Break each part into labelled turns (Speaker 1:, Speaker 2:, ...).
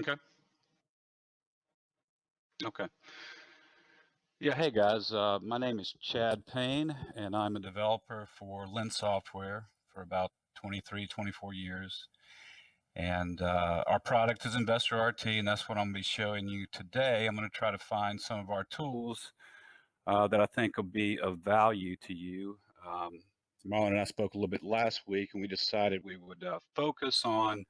Speaker 1: Okay. Okay. Yeah. Hey guys. My name is Chad Payne, and I'm a developer for Lens Software for about 23, 24 years. And our product is Investor RT, and that's what I'm going to be showing you today. I'm going to try to find some of our tools that I think will be of value to you. Marlon and I spoke a little bit last week, and we decided we would focus on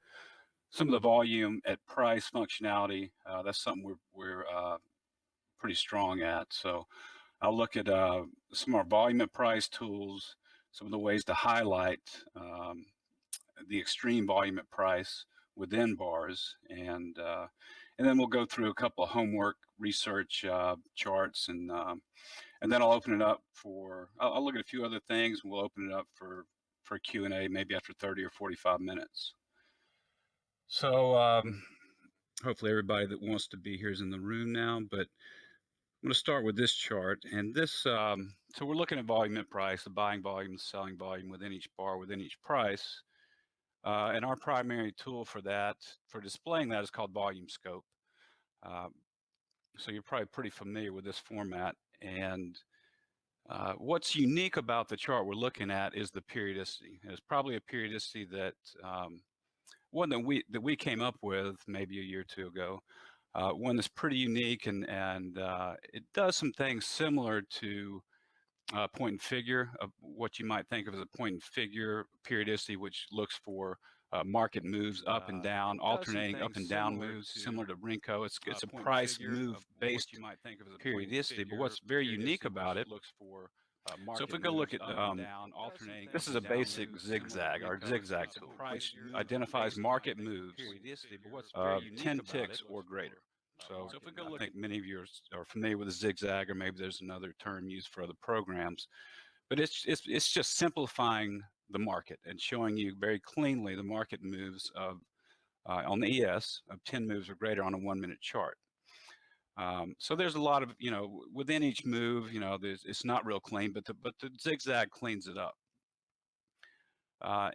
Speaker 1: some of the volume at price functionality. That's something we're pretty strong at. So I'll look at some of our volume at price tools, some of the ways to highlight the extreme volume at price within bars, and then we'll go through a couple of homework research charts, and then I'll open it up for. I'll look at a few other things, and we'll open it up for Q&A maybe after 30 or 45 minutes. So hopefully everybody that wants to be here is in the room now, but I'm going to start with this chart, and this. So we're looking at volume at price, the buying volume, the selling volume within each bar, within each price, and our primary tool for that, for displaying that, is called Volume Scope. So you're probably pretty familiar with this format, and what's unique about the chart we're looking at is the periodicity. It's probably a periodicity that one that we came up with maybe a year or two ago. One that's pretty unique, and it does some things similar to point and figure, of what you might think of as a point and figure periodicity, which looks for market moves up and down, alternating up and down moves, similar to Renko. It's a price move based periodicity, but what's very unique about it. So if we go look at this is a basic zigzag, our zigzag tool, which identifies market moves 10 ticks or greater. So I think many of you are familiar with the zigzag, or maybe there's another term used for other programs, but it's just simplifying the market and showing you very cleanly the market moves of on the ES of 10 moves or greater on a 1-minute chart. So there's a lot of, within each move, it's not real clean, but the zigzag cleans it up.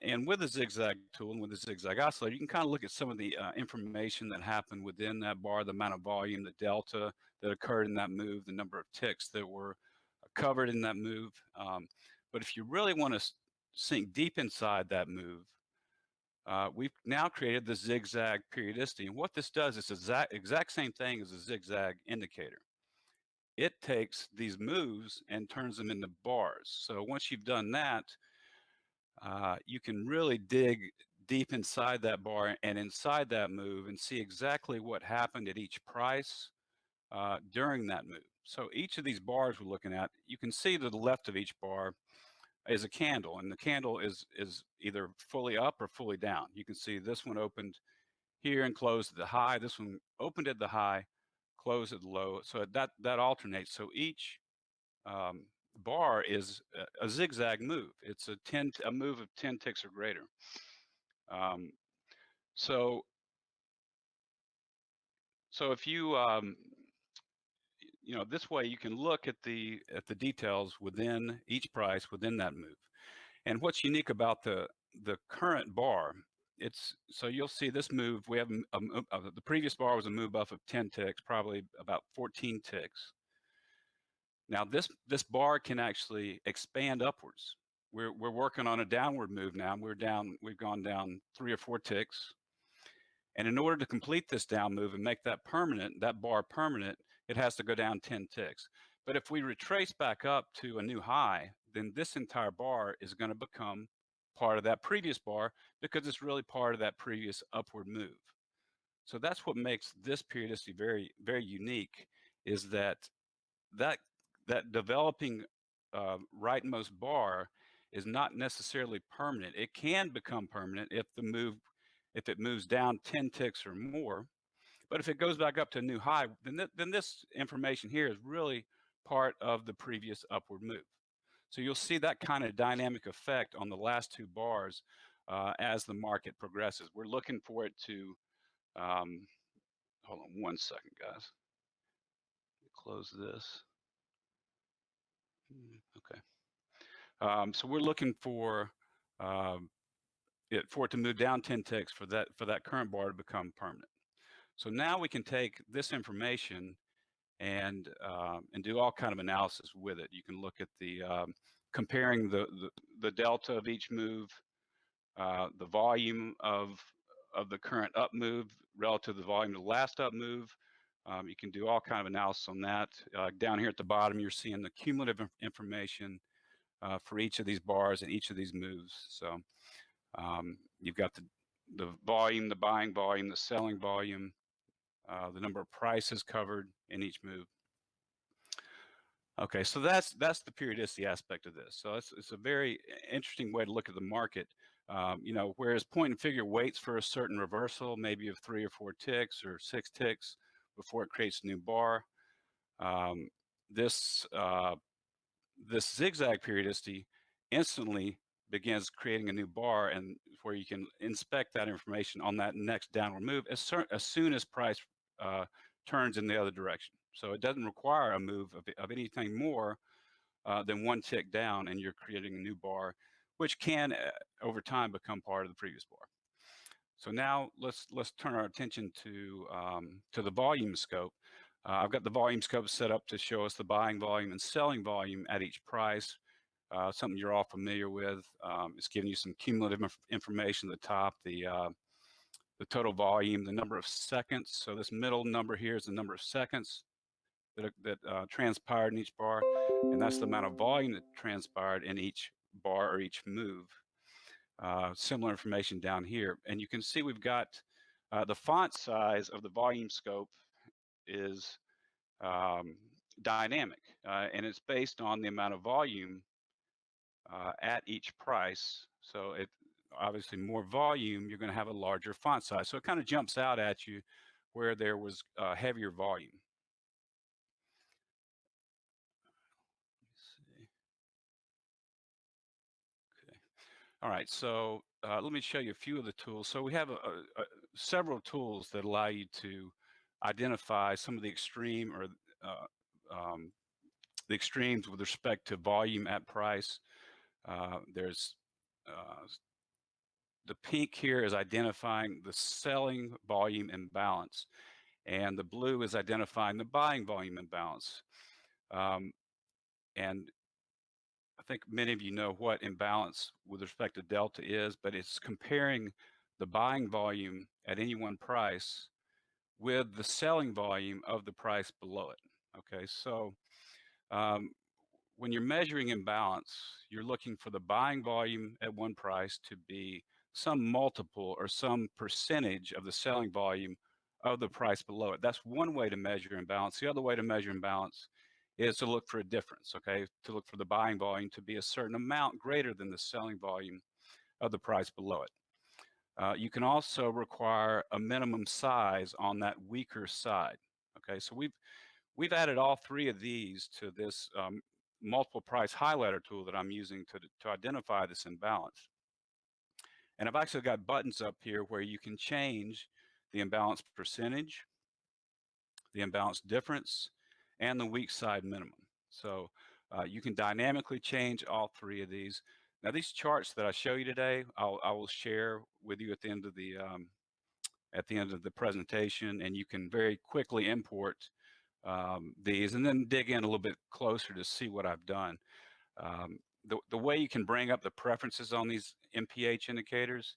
Speaker 1: And with the zigzag tool and with the zigzag oscillator, you can kind of look at some of the information that happened within that bar, the amount of volume, the delta that occurred in that move, the number of ticks that were covered in that move. But if you really want to sink deep inside that move, we've now created the zigzag periodicity. And what this does is the exact same thing as a zigzag indicator. It takes these moves and turns them into bars. So once you've done that, you can really dig deep inside that bar and inside that move and see exactly what happened at each price during that move. So each of these bars we're looking at, you can see to the left of each bar is a candle, and the candle is either fully up or fully down. You can see this one opened here and closed at the high. This one opened at the high, closed at the low. So that alternates. So each bar is a zigzag move. It's a move of 10 ticks or greater. Um, so if you this way you can look at the details within each price within that move. And what's unique about the current bar, so you'll see this move. We have the previous bar was a move up of 10 ticks, probably about 14 ticks. Now this bar can actually expand upwards. We're working on a downward move now. We've gone down 3 or 4 ticks. And in order to complete this down move and make that permanent, that bar permanent, it has to go down 10 ticks. But if we retrace back up to a new high, then this entire bar is going to become part of that previous bar, because it's really part of that previous upward move. So that's what makes this periodicity very, very unique, is that developing rightmost bar is not necessarily permanent. It can become permanent if it moves down 10 ticks or more. But if it goes back up to a new high, then this information here is really part of the previous upward move. So you'll see that kind of dynamic effect on the last two bars as the market progresses. We're looking for it to, hold on one second, guys. Close this. Okay. So we're looking for it to move down 10 ticks for that current bar to become permanent. So now we can take this information and do all kind of analysis with it. You can look at the comparing the delta of each move, the volume of the current up move relative to the volume of the last up move. You can do all kind of analysis on that. Down here at the bottom, you're seeing the cumulative information for each of these bars and each of these moves. So you've got the volume, the buying volume, the selling volume, the number of prices covered in each move. Okay, so that's the periodicity aspect of this. So it's a very interesting way to look at the market. You know, whereas point and figure waits for a certain reversal, maybe of 3 or 4 ticks or 6 ticks before it creates a new bar. Um, this this zigzag periodicity instantly begins creating a new bar, and where you can inspect that information on that next downward move as soon as price uh, turns in the other direction. So it doesn't require a move of anything more than 1 tick down, and you're creating a new bar, which can over time become part of the previous bar. So now let's turn our attention to the volume scope. I've got the volume scope set up to show us the buying volume and selling volume at each price. Something you're all familiar with. It's giving you some cumulative information at the top, the total volume, the number of seconds. So this middle number here is the number of seconds that transpired in each bar, and that's the amount of volume that transpired in each bar or each move. Similar information down here, and you can see we've got the font size of the volume scope is dynamic, and it's based on the amount of volume at each price. So it obviously more volume, you're going to have a larger font size. So it kind of jumps out at you where there was heavier volume. Let's see. Okay. All right. So let me show you a few of the tools. So we have several tools that allow you to identify some of the extreme or the extremes with respect to volume at price. There's the pink here is identifying the selling volume imbalance, and the blue is identifying the buying volume imbalance. And I think many of you know what imbalance with respect to delta is, but it's comparing the buying volume at any one price with the selling volume of the price below it. Okay, so um, when you're measuring imbalance, you're looking for the buying volume at one price to be some multiple or some percentage of the selling volume of the price below it. That's one way to measure imbalance. The other way to measure imbalance is to look for a difference, okay? To look for the buying volume to be a certain amount greater than the selling volume of the price below it. You can also require a minimum size on that weaker side, okay? So we've added all three of these to this multiple price highlighter tool that I'm using to identify this imbalance. And I've actually got buttons up here where you can change the imbalance percentage, the imbalance difference, and the weak side minimum. So you can dynamically change all three of these. Now these charts that I show you today, I will share with you at the end of the presentation, and you can very quickly import these and then dig in a little bit closer to see what I've done. The way you can bring up the preferences on these MPH indicators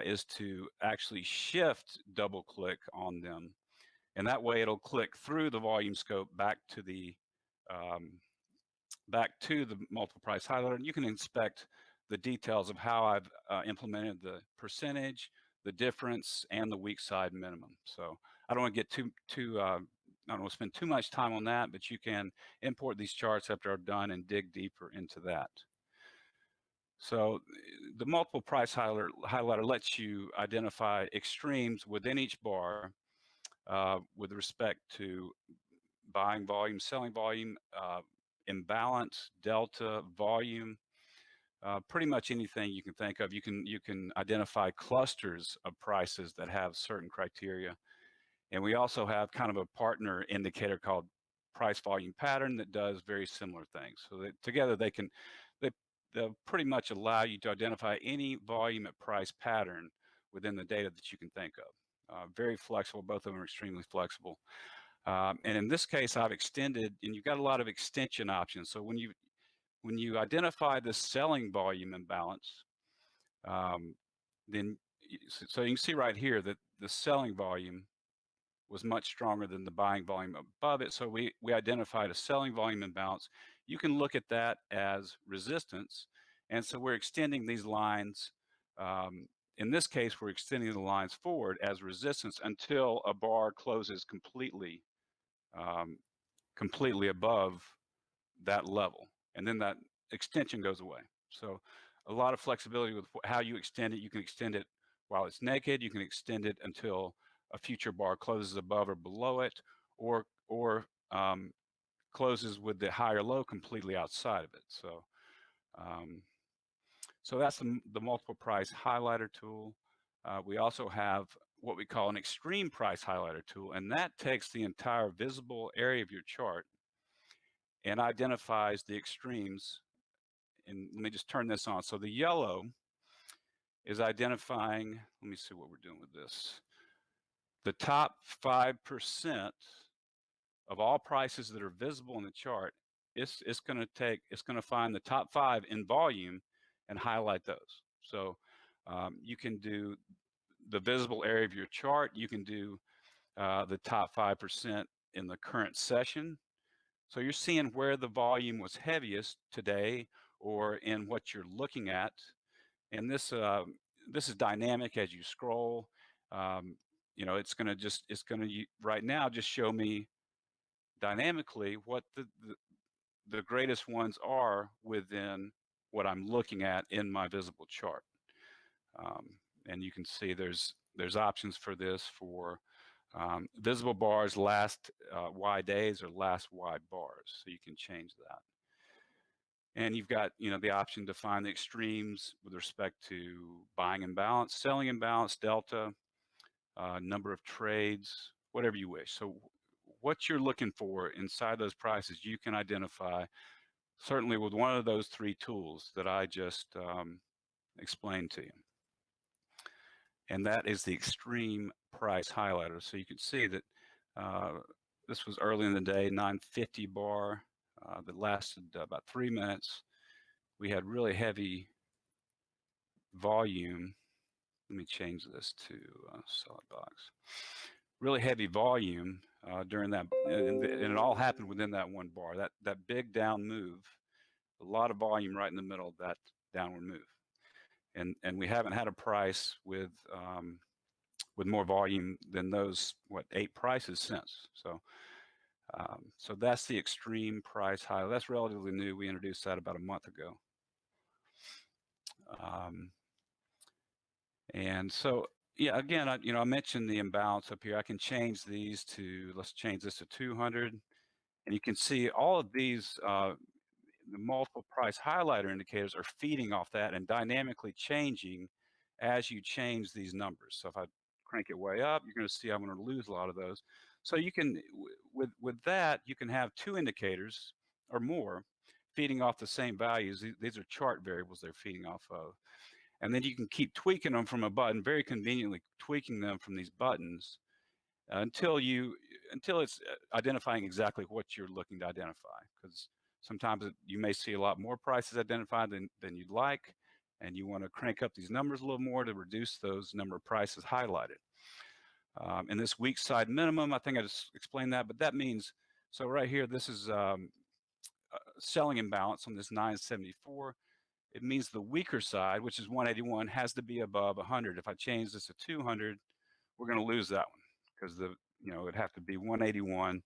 Speaker 1: is to actually shift double click on them, and that way it'll click through the volume scope um, back to the multiple price highlighter, and you can inspect the details of how I've implemented the percentage, the difference, and the weak side minimum. So I don't want to get I don't want to spend too much time on that, but you can import these charts after I'm done and dig deeper into that. So the multiple price highlighter lets you identify extremes within each bar with respect to buying volume, selling volume, imbalance, delta, volume, pretty much anything you can think of. You can identify clusters of prices that have certain criteria. And we also have kind of a partner indicator called price volume pattern that does very similar things. So that together they'll pretty much allow you to identify any volume at price pattern within the data that you can think of. very flexible. Both of them are extremely flexible. And in this case, I've extended, and you've got a lot of extension options. So when you identify the selling volume imbalance, then so you can see right here that the selling volume was much stronger than the buying volume above it. So we identified a selling volume imbalance. You can look at that as resistance. And so we're extending these lines. In this case, we're extending the lines forward as resistance until a bar closes completely above that level. And then that extension goes away. So a lot of flexibility with how you extend it. You can extend it while it's naked. You can extend it until a future bar closes above or below it, or closes with the high or low completely outside of it. So so that's the multiple price highlighter tool. We also have what we call an extreme price highlighter tool, and that takes the entire visible area of your chart and identifies the extremes. And let me just turn this on. So the yellow is identifying, let me see what we're doing with this. The top 5% of all prices that are visible in the chart, it's going to find the top 5 in volume and highlight those. So you can do the visible area of your chart. You can do the top 5% in the current session. So you're seeing where the volume was heaviest today or in what you're looking at. And this is dynamic as you scroll. You know, it's going to right now just show me dynamically what the greatest ones are within what I'm looking at in my visible chart. And you can see there's options for this for visible bars last Y days or last Y bars, so you can change that. And you've got, you know, the option to find the extremes with respect to buying imbalance, selling imbalance, delta, number of trades, whatever you wish. So what you're looking for inside those prices, you can identify certainly with one of those 3 tools that I just explained to you. And that is the extreme price highlighter. So you can see that this was early in the day, 950 bar that lasted about 3 minutes. We had really heavy volume. Let me change this to solid box. Really heavy volume during that, and it all happened within that one bar. That big down move, a lot of volume right in the middle of that downward move. And we haven't had a price with more volume than those 8 prices since. So so that's the extreme price high. That's relatively new. We introduced that about a month ago. And so yeah, again, I mentioned the imbalance up here. I can change these to, let's change this to 200, and you can see all of these the multiple price highlighter indicators are feeding off that and dynamically changing as you change these numbers. So if I crank it way up, you're going to see I'm going to lose a lot of those. So you can, with that, you can have 2 indicators or more feeding off the same values. These are chart variables they're feeding off of. And then you can keep tweaking them from a button, very conveniently tweaking them from these buttons until it's identifying exactly what you're looking to identify. Because sometimes you may see a lot more prices identified than you'd like, and you want to crank up these numbers a little more to reduce those number of prices highlighted. And this weak side minimum, I think I just explained that, but that means, so right here, this is selling imbalance on this 974. It means the weaker side, which is 181, has to be above 100. If I change this to 200, we're going to lose that one because it'd have to be 181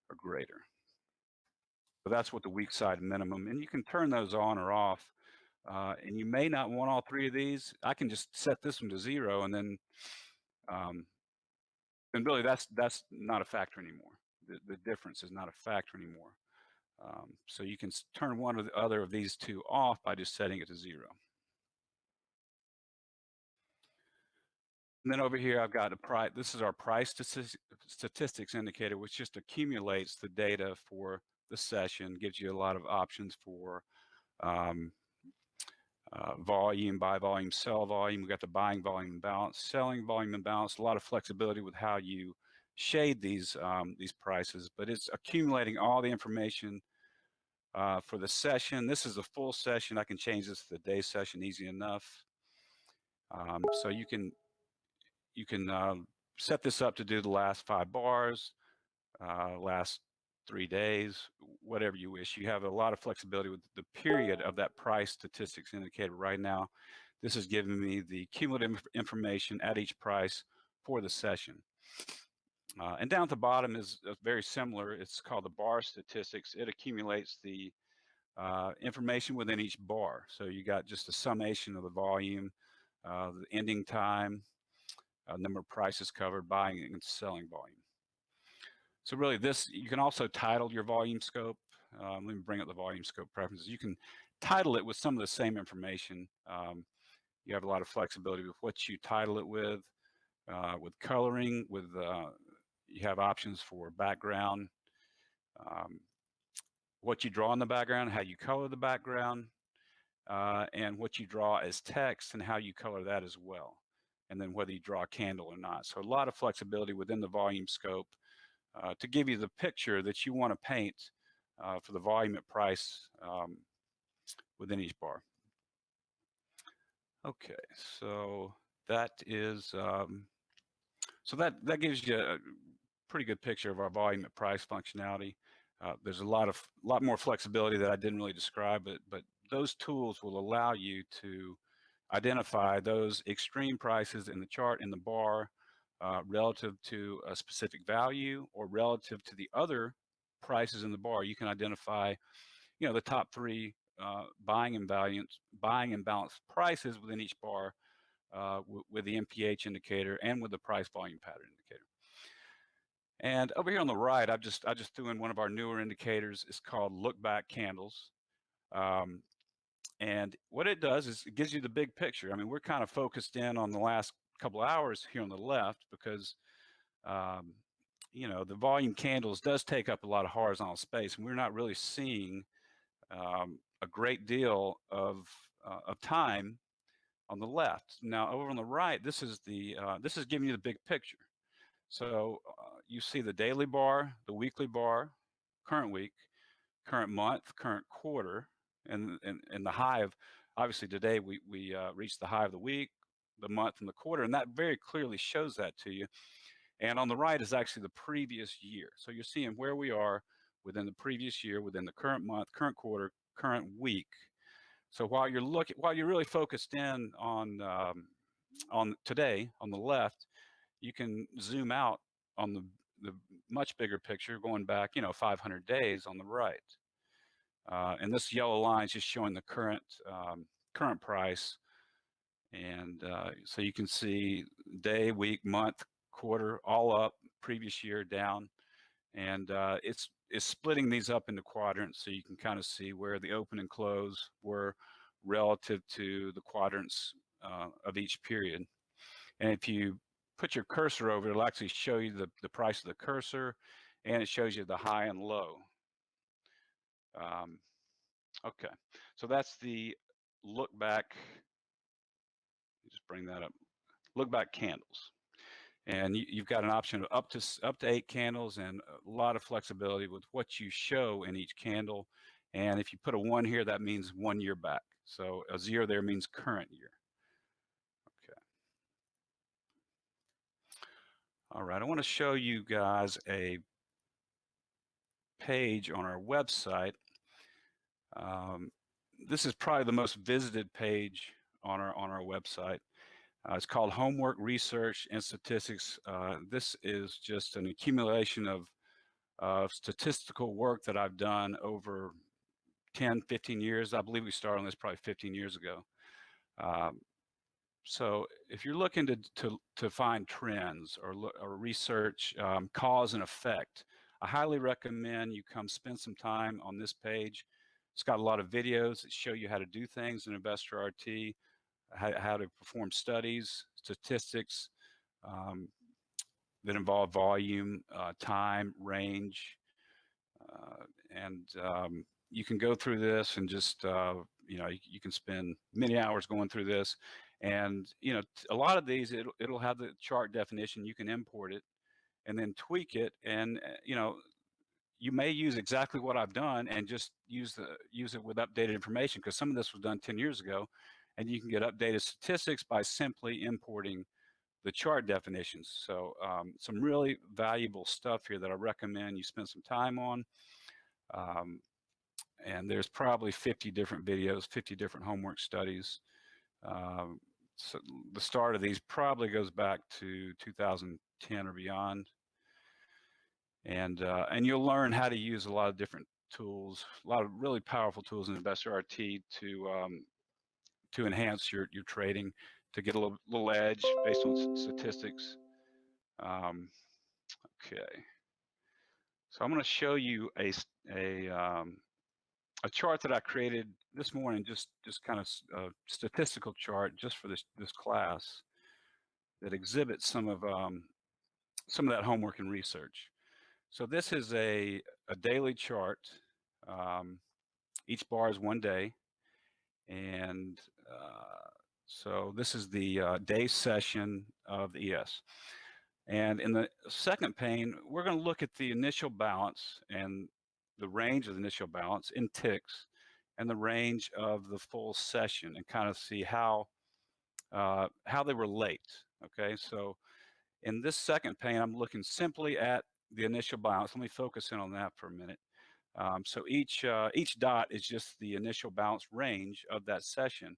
Speaker 1: or greater. So that's what the weak side minimum, and you can turn those on or off. And you may not want all 3 of these. I can just set this one to 0, and then really that's not a factor anymore. The difference is not a factor anymore. So you can turn one or the other of these 2 off by just setting it to 0. And then over here, I've got a price. This is our price statistics indicator, which just accumulates the data for the session, gives you a lot of options for volume, buy volume, sell volume. We got the buying volume imbalance, selling volume imbalance. A lot of flexibility with how you shade these prices, but it's accumulating all the information for the session. This is a full session. I can change this to the day session easy enough. So you can set this up to do the last 5 bars, last 3 days, whatever you wish. You have a lot of flexibility with the period of that price statistics indicator. Right now, this is giving me the cumulative information at each price for the session. And down at the bottom is very similar. It's called the bar statistics. It accumulates the information within each bar. So you got just a summation of the volume, the ending time, number of prices covered, buying and selling volume. So really this, you can also title your volume scope. Let me bring up the volume scope preferences. You can title it with some of the same information. You have a lot of flexibility with what you title it with coloring, you have options for background, what you draw in the background, how you color the background, and what you draw as text and how you color that as well. And then whether you draw a candle or not. So a lot of flexibility within the volume scope to give you the picture that you want to paint for the volume at price within each bar. Okay, so that is so that gives you a pretty good picture of our volume at price functionality. There's a lot more flexibility that I didn't really describe, but those tools will allow you to identify those extreme prices in the chart in the bar relative to a specific value or relative to the other prices in the bar. You can identify, the top 3 buying imbalance prices within each bar with the MPH indicator and with the price volume pattern indicator. And over here on the right, I just threw in one of our newer indicators. It's called look back candles. And what it does is it gives you the big picture. I mean, we're kind of focused in on the last couple of hours here on the left because, the volume candles does take up a lot of horizontal space, and we're not really seeing a great deal of time on the left. Now, over on the right, this is giving you the big picture. So you see the daily bar, the weekly bar, current week, current month, current quarter, and the high of, obviously today we reached the high of the week, the month, and the quarter, and that very clearly shows that to you. And on the right is actually the previous year. So you're seeing where we are within the previous year, within the current month, current quarter, current week. So while you're really focused in on today on the left, you can zoom out on the much bigger picture going back 500 days on the right. And this yellow line is just showing the current price. And so you can see day, week, month, quarter, all up, previous year down. And it's splitting these up into quadrants so you can kind of see where the open and close were relative to the quadrants of each period. And if you put your cursor over, it'll actually show you the price of the cursor, and it shows you the high and low. Okay, so that's the look back. Just bring that up. Look back candles, and you've got an option of up to 8 candles, and a lot of flexibility with what you show in each candle. And if you put a 1 here, that means 1 year back. So a 0 there means current year. Okay. All right, I want to show you guys a page on our website. This is probably the most visited page on our website. It's called Homework, Research, and Statistics. This is just an accumulation of statistical work that I've done over 10, 15 years. I believe we started on this probably 15 years ago. So if you're looking to find trends or research cause and effect, I highly recommend you come spend some time on this page. It's got a lot of videos that show you how to do things in Investor RT, how to perform studies, statistics that involve volume, time, range, and you can go through this and just you can spend many hours going through this, and a lot of these it'll have the chart definition. You can import it and then tweak it, and you may use exactly what I've done and just use it with updated information, because some of this was done 10 years ago, and you can get updated statistics by simply importing the chart definitions. So some really valuable stuff here that I recommend you spend some time on. Um, and there's probably 50 different videos, 50 different homework studies. Um, so the start of these probably goes back to 2010 or beyond. And you'll learn how to use a lot of different tools, a lot of really powerful tools in InvestorRT to enhance your trading, to get a little edge based on statistics. Um, okay, so I'm going to show you a chart that I created this morning, just kind of a statistical chart just for this class that exhibits some of that homework and research. So this is a daily chart. Um, each bar is 1 day, and so this is the day session of the ES. And in the second pane, we're going to look at the initial balance and the range of the initial balance in ticks, and the range of the full session, and kind of see how they relate. Okay, so in this second pane, I'm looking simply at the initial balance. Let me focus in on that for a minute. So each dot is just the initial balance range of that session,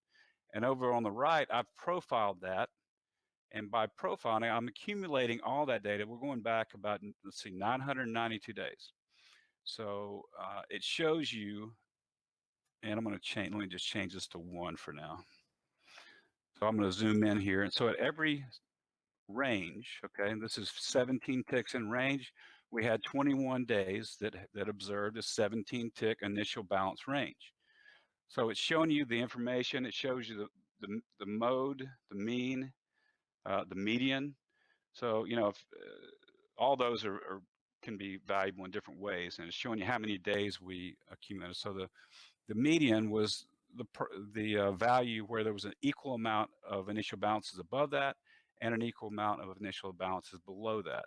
Speaker 1: and over on the right, I've profiled that. And by profiling, I'm accumulating all that data. We're going back about, let's see, 992 days. So it shows you, and I'm going to change, let me just change this to 1 for now. So I'm going to zoom in here. And so at every range, okay, and this is 17 ticks in range, we had 21 days that observed a 17 tick initial balance range. So it's showing you the information. It shows you the mode, the mean, the median. So if, all those can be valuable in different ways, and it's showing you how many days we accumulated. So the median was the value where there was an equal amount of initial balances above that and an equal amount of initial balances below that.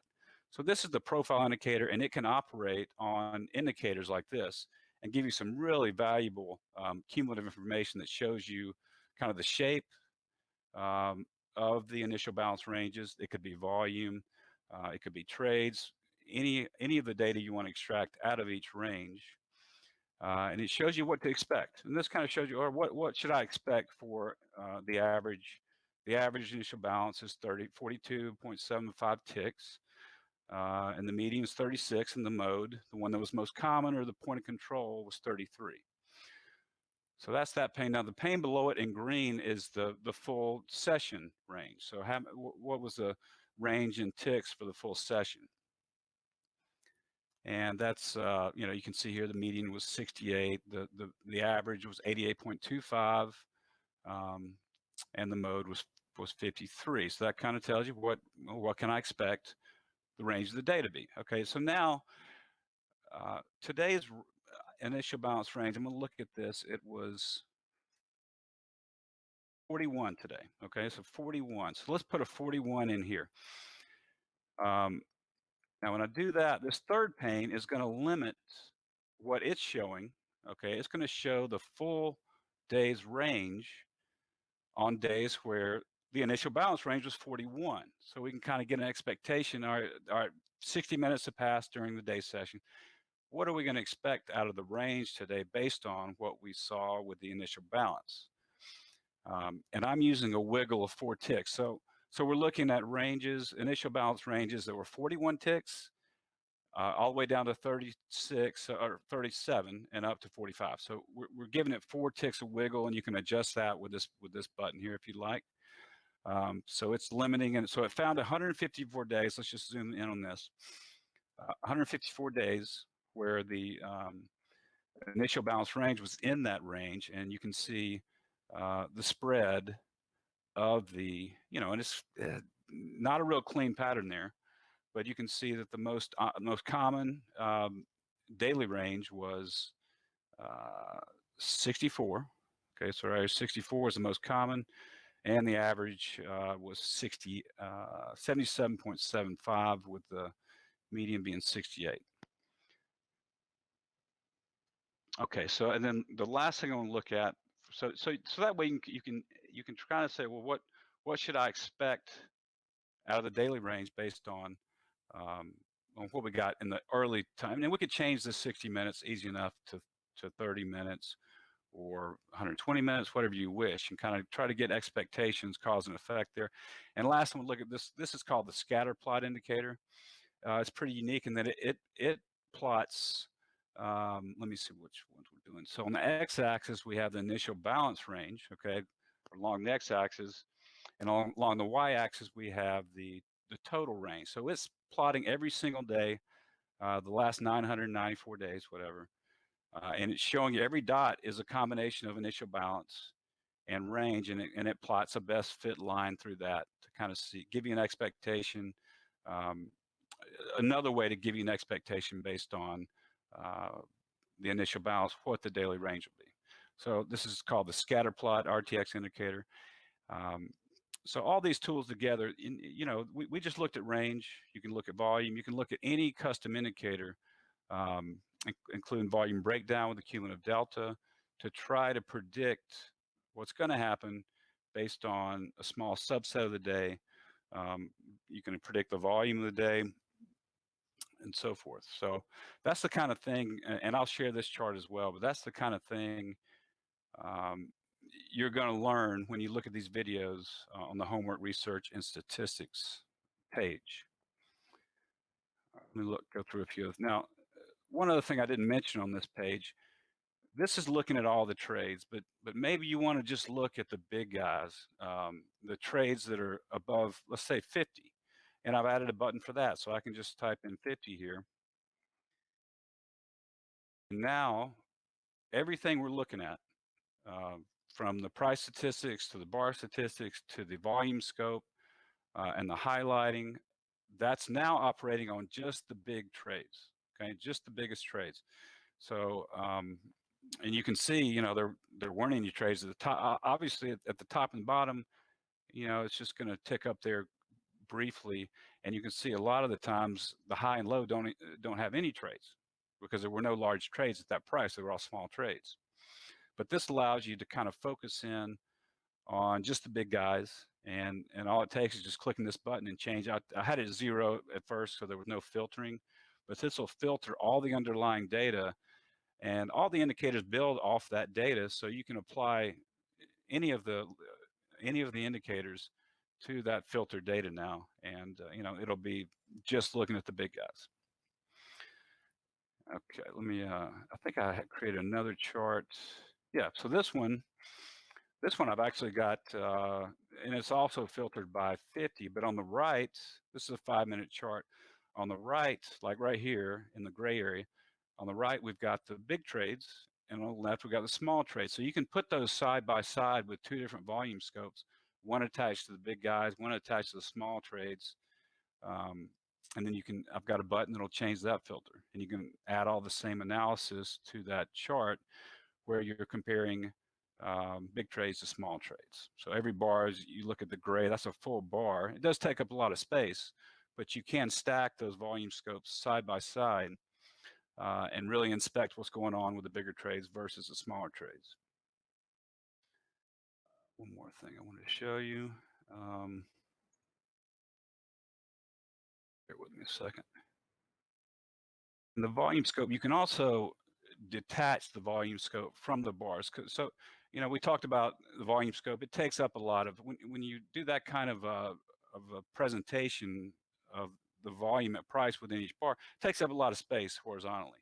Speaker 1: So this is the profile indicator, and it can operate on indicators like this and give you some really valuable cumulative information that shows you kind of the shape of the initial balance ranges. It could be volume, it could be trades, any of the data you want to extract out of each range. And it shows you what to expect. And this kind of shows you, or what should I expect for the average. The average initial balance is 42.75 ticks, and the median is 36 in the mode. The one that was most common, or the point of control, was 33. So that's that pane. Now the pane below it in green is the full session range. So what was the range in ticks for the full session? And that's you can see here the median was 68, the average was 88.25, and the mode was 53. So that kind of tells you what can I expect the range of the data to be. Okay, so now today's initial balance range, I'm going to look at this. It was 41 today. Okay, so 41. So let's put a 41 in here. Now, when I do that, this third pane is going to limit what it's showing. Okay, it's going to show the full day's range on days where the initial balance range was 41. So we can kind of get an expectation. All right, 60 minutes have passed during the day session. What are we going to expect out of the range today based on what we saw with the initial balance? And I'm using a wiggle of 4 ticks. So we're looking at ranges, initial balance ranges that were 41 ticks, all the way down to 36 or 37 and up to 45. So we're giving it 4 ticks of wiggle, and you can adjust that with this button here if you'd like. So it's limiting, and so it found 154 days. Let's just zoom in on this. 154 days where the initial balance range was in that range, and you can see the spread of the, and it's not a real clean pattern there, but you can see that the most common daily range was uh, 64. Okay, so area 64 is the most common, and the average was 77.75, with the median being 68. Okay, so and then the last thing I want to look at, so that way you can kind of say, well, what should I expect out of the daily range based um, on what we got in the early time. And we could change the 60 minutes easy enough to 30 minutes or 120 minutes, whatever you wish, and kind of try to get expectations, cause and effect there. And last one, look at this. This is called the scatter plot indicator. It's pretty unique in that it plots. Let me see which ones we're doing. So on the x-axis, we have the initial balance range, okay, along the x-axis, and along the y-axis, we have the total range. So it's plotting every single day, the last 994 days, whatever, and it's showing you every dot is a combination of initial balance and range, and it plots a best fit line through that to kind of give you an expectation. Um, Another way to give you an expectation based on uh, the initial balance, what the daily range will be. So this is called the scatter plot RTX indicator. Um, so all these tools together, we just looked at range. You can look at volume. You can look at any custom indicator, including volume breakdown with the cumulative delta, to try to predict what's going to happen based on a small subset of the day. You can predict the volume of the day and so forth. So that's the kind of thing, and I'll share this chart as well, but that's the kind of thing um, you're going to learn when you look at these videos on the homework research and statistics page. Let me go through a few of them. Now, one other thing I didn't mention on this page, this is looking at all the trades, but maybe you want to just look at the big guys, the trades that are above, let's say 50. And I've added a button for that, so I can just type in 50 here. And now, everything we're looking at, uh, from the price statistics to the bar statistics to the volume scope and the highlighting, that's now operating on just the big trades, okay, just the biggest trades. So, and you can see, there weren't any trades at the top. Obviously, at the top and bottom, it's just going to tick up there briefly, and you can see a lot of the times the high and low don't have any trades because there were no large trades at that price. They were all small trades. But this allows you to kind of focus in on just the big guys, and all it takes is just clicking this button and change. I had it 0 at first, so there was no filtering, but this will filter all the underlying data, and all the indicators build off that data, so you can apply any of the indicators to that filtered data now, and it'll be just looking at the big guys. Okay, let me. I think I had created another chart. Yeah, so this one I've actually got, and it's also filtered by 50, but on the right, this is a 5-minute chart. On the right, like right here in the gray area, on the right, we've got the big trades, and on the left, we've got the small trades. So you can put those side by side with two different volume scopes, one attached to the big guys, one attached to the small trades. Um, and then I've got a button that'll change that filter, and you can add all the same analysis to that chart where you're comparing big trades to small trades. So every bar, as you look at the gray, that's a full bar. It does take up a lot of space, but you can stack those volume scopes side by side and really inspect what's going on with the bigger trades versus the smaller trades. One more thing I wanted to show you. Bear with me a second. In the volume scope, you can also detach the volume scope from the bars. So, we talked about the volume scope. It takes up a lot of, when you do that kind of a presentation of the volume at price within each bar, it takes up a lot of space horizontally.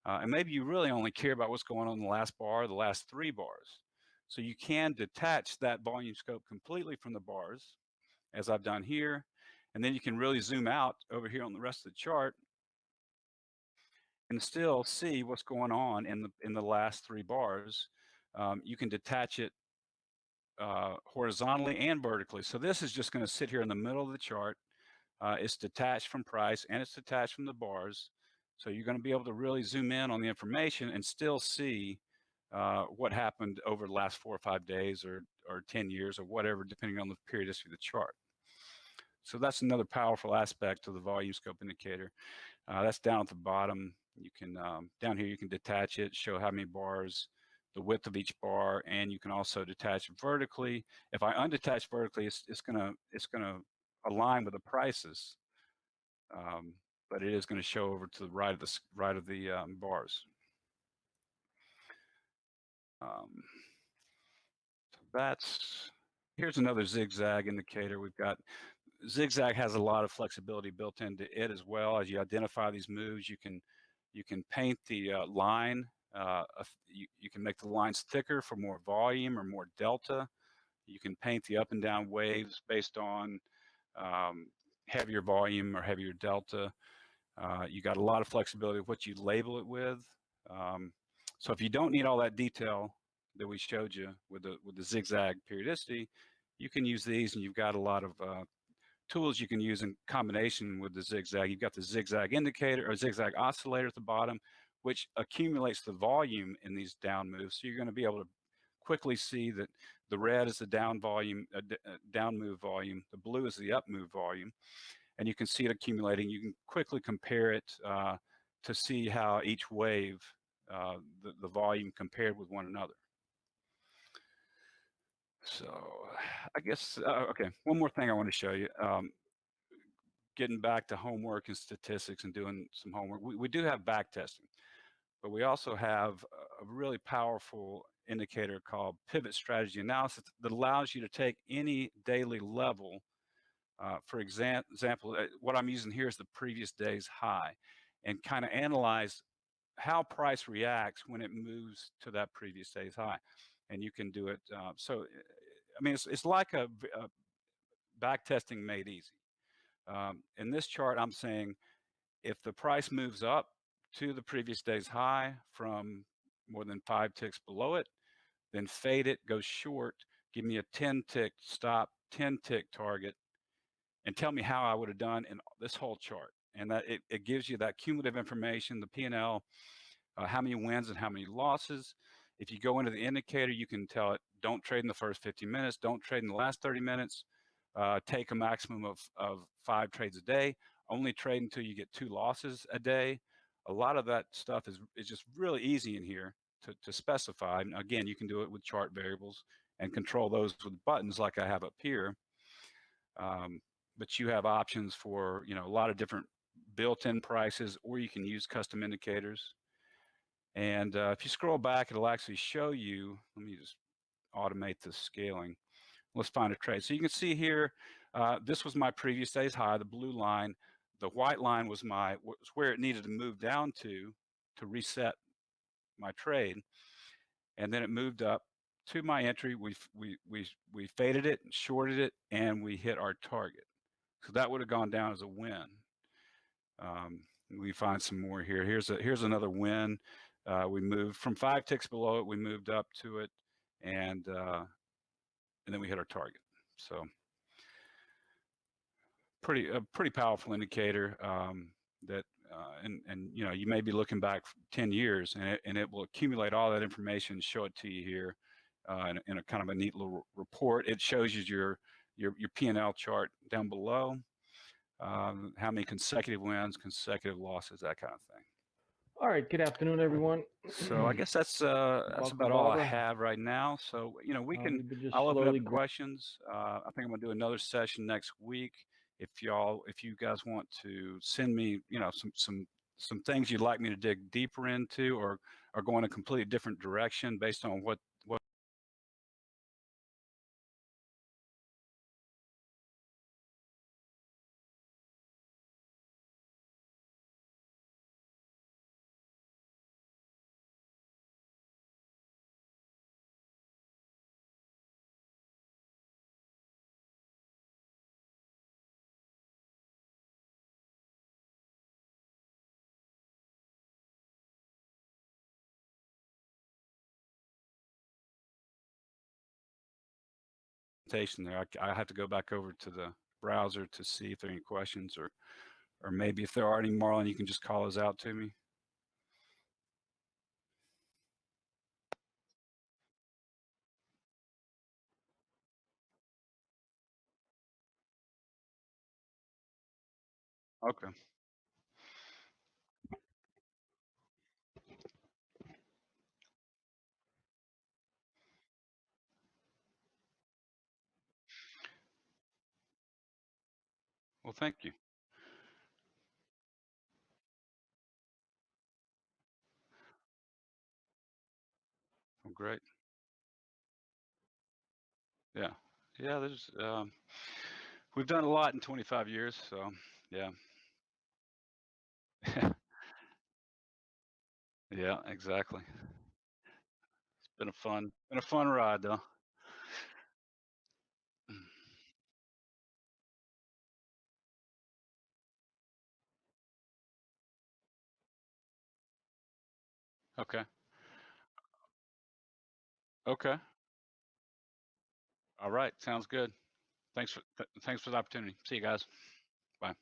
Speaker 1: And maybe you really only care about what's going on in the last bar, the last 3 bars. So you can detach that volume scope completely from the bars, as I've done here. And then you can really zoom out over here on the rest of the chart and still see what's going on in the last 3 bars. You can detach it horizontally and vertically. So this is just going to sit here in the middle of the chart. It's detached from price and it's detached from the bars. So you're going to be able to really zoom in on the information and still see what happened over the last 4 or 5 days or 10 years or whatever, depending on the periodicity of the chart. So that's another powerful aspect of the volume scope indicator. That's down at the bottom. You can down here you can detach it, show how many bars, the width of each bar, and you can also detach vertically. If I undetach vertically, it's gonna align with the prices, um, but it is going to show over to the right of the bars. So here's another zigzag indicator. We've got Zigzag has a lot of flexibility built into it as well. As you identify these moves, you can paint the line. You can make the lines thicker for more volume or more delta. You can paint the up and down waves based on um, heavier volume or heavier delta. You got a lot of flexibility of what you label it with. So if you don't need all that detail that we showed you with the zigzag periodicity, you can use these, and you've got a lot of tools you can use in combination with the zigzag. You've got the zigzag indicator or zigzag oscillator at the bottom, which accumulates the volume in these down moves. So you're going to be able to quickly see that the red is the down volume, down move volume. The blue is the up move volume, and you can see it accumulating. You can quickly compare it to see how each wave, the volume compared with one another. So I guess, okay, one more thing I want to show you. Getting back to homework and statistics and doing some homework, we do have backtesting, but we also have a really powerful indicator called pivot strategy analysis that allows you to take any daily level. For example, what I'm using here is the previous day's high, and kind of analyze how price reacts when it moves to that previous day's high. And you can do it. I mean, it's like a back testing made easy. In this chart, I'm saying if the price moves up to the previous day's high from more than 5 ticks below it, then fade it, go short, give me a 10 tick stop, 10 tick target, and tell me how I would have done in this whole chart. And that it gives you that cumulative information, the P&L, how many wins and how many losses. If you go into the indicator, you can tell it, don't trade in the first 50 minutes, don't trade in the last 30 minutes, take a maximum of 5 trades a day, only trade until you get 2 losses a day. A lot of that stuff is just really easy in here to specify. And again, you can do it with chart variables and control those with buttons like I have up here. But you have options for a lot of different built-in prices, or you can use custom indicators. And if you scroll back, it'll actually show you. Let me just automate the scaling. Let's find a trade. So you can see here, this was my previous day's high, the blue line. The white line was where it needed to move down to reset my trade. And then it moved up to my entry. We faded it, shorted it, and we hit our target. So that would have gone down as a win. We find some more here. Here's another win. We moved from 5 ticks below it. We moved up to it, and then we hit our target. So pretty powerful indicator that and you may be looking back 10 years, and it will accumulate all that information, show it to you here in a kind of a neat little report. It shows you your P&L chart down below. How many consecutive wins, consecutive losses, that kind of thing.
Speaker 2: All right. Good afternoon, everyone.
Speaker 1: So I guess that's about all I have right now. So we can. I'll open up questions. I think I'm gonna do another session next week. If you guys want to send me some things you'd like me to dig deeper into, or go in a completely different direction based on what there. I have to go back over to the browser to see if there are any questions or Or maybe if there are any, Marlon, you can just call those out to me. Okay. Well, thank you. Well, great. Yeah. Yeah, there's we've done a lot in 25 years, so yeah. Yeah, exactly. It's been a fun ride though. Okay. Okay. All right. Sounds good. Thanks for the opportunity. See you guys. Bye.